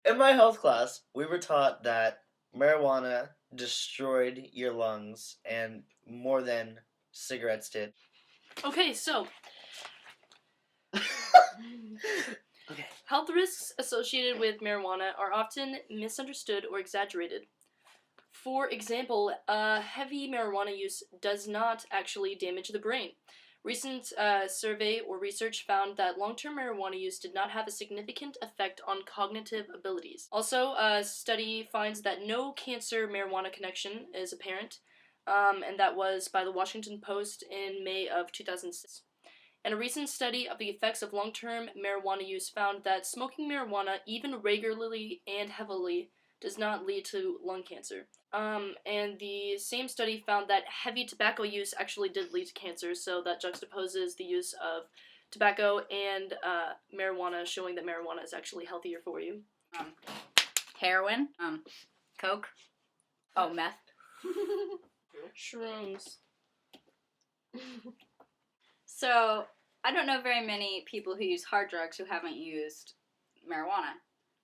In my health class, we were taught that marijuana destroyed your lungs and more than cigarettes did. Okay, so Okay. health risks associated with marijuana are often misunderstood or exaggerated. For example, heavy marijuana use does not actually damage the brain. Recent survey or research found that long-term marijuana use did not have a significant effect on cognitive abilities. Also, a study finds that no cancer marijuana connection is apparent, and that was by the Washington Post in May of 2006. And a recent study of the effects of long-term marijuana use found that smoking marijuana, even regularly and heavily, does not lead to lung cancer. And the same study found that heavy tobacco use actually did lead to cancer, so that juxtaposes the use of tobacco and marijuana, showing that marijuana is actually healthier for you. Heroin, coke, meth. Shrooms. So, I don't know very many people who use hard drugs who haven't used marijuana.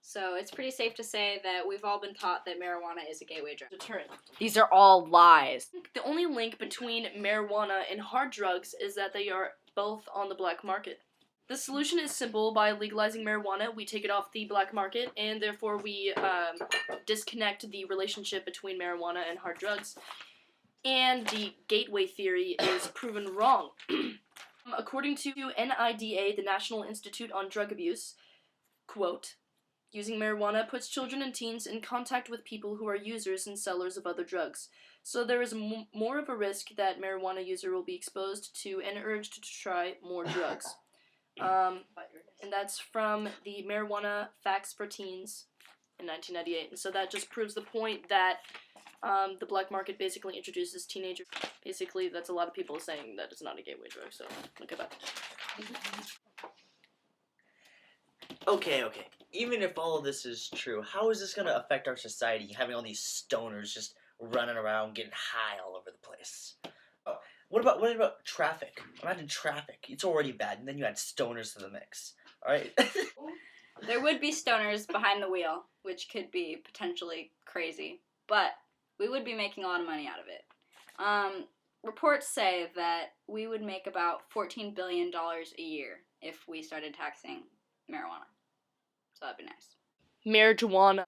So, it's pretty safe to say that we've all been taught that marijuana is a gateway drug. Deterrent. These are all lies. The only link between marijuana and hard drugs is that they are both on the black market. The solution is simple. By legalizing marijuana, we take it off the black market, and therefore we disconnect the relationship between marijuana and hard drugs. And the gateway theory is proven wrong. According to NIDA, the National Institute on Drug Abuse, quote, using marijuana puts children and teens in contact with people who are users and sellers of other drugs. So there is more of a risk that marijuana user will be exposed to and urged to try more drugs. And that's from the Marijuana Facts for Teens in 1998. And so that just proves the point that the black market basically introduces teenagers. Basically, that's a lot of people saying that it's not a gateway drug, so look at that. Okay. Even if all of this is true, how is this going to affect our society, having all these stoners just running around getting high all over the place? Oh, what about traffic? Imagine traffic. It's already bad, and then you add stoners to the mix. All right? There would be stoners behind the wheel, which could be potentially crazy, but we would be making a lot of money out of it. Reports say that we would make about $14 billion a year if we started taxing marijuana. So that'd be nice. Marijuana.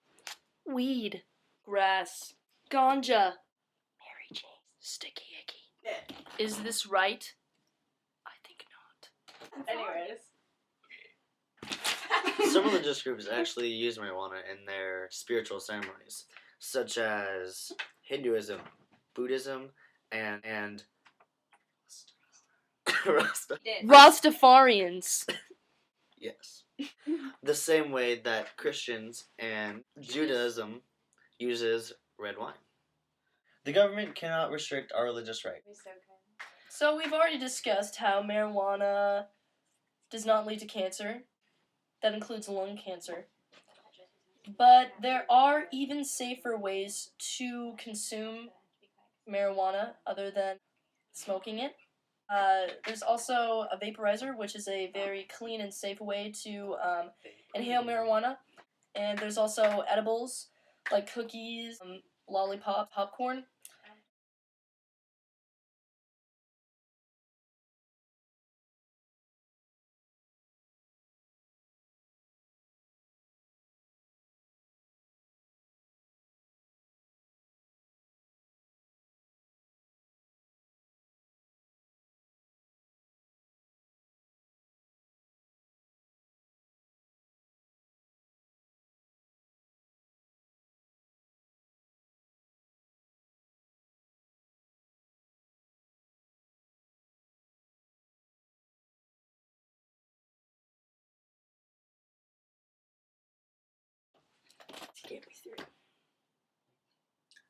Weed. Grass. Ganja. Mary Jane. Sticky icky. Is this right? I think not. Anyways. Some religious groups actually use marijuana in their spiritual ceremonies, such as Hinduism, Buddhism, and Rastafarians. Yes. The same way that Christians and Judaism uses red wine. The government cannot restrict our religious right. So we've already discussed how marijuana does not lead to cancer. That includes lung cancer. But there are even safer ways to consume marijuana other than smoking it. There's also a vaporizer, which is a very clean and safe way to inhale marijuana. And there's also edibles, like cookies, lollipop, popcorn. Get me through.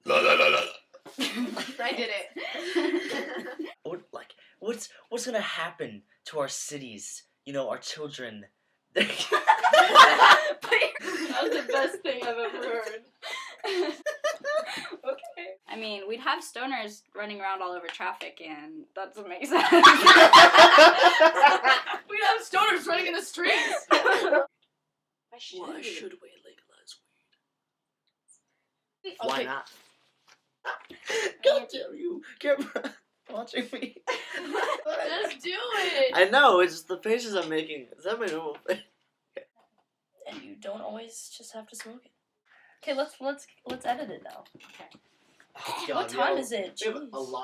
La la la la. I did it. What's gonna happen to our cities? You know, our children. That was the best thing I've ever heard. Okay. I mean, we'd have stoners running around all over traffic, and that doesn't make sense. We'd have stoners running in the streets. Why should we legalize Why Okay. not? God damn you, camera watching me. Just do it. I know, it's just the faces I'm making. Is that my normal face? And you don't always just have to smoke it. Okay, let's edit it now. Oh, What God, time yo, is it? We have a Jeez. lot.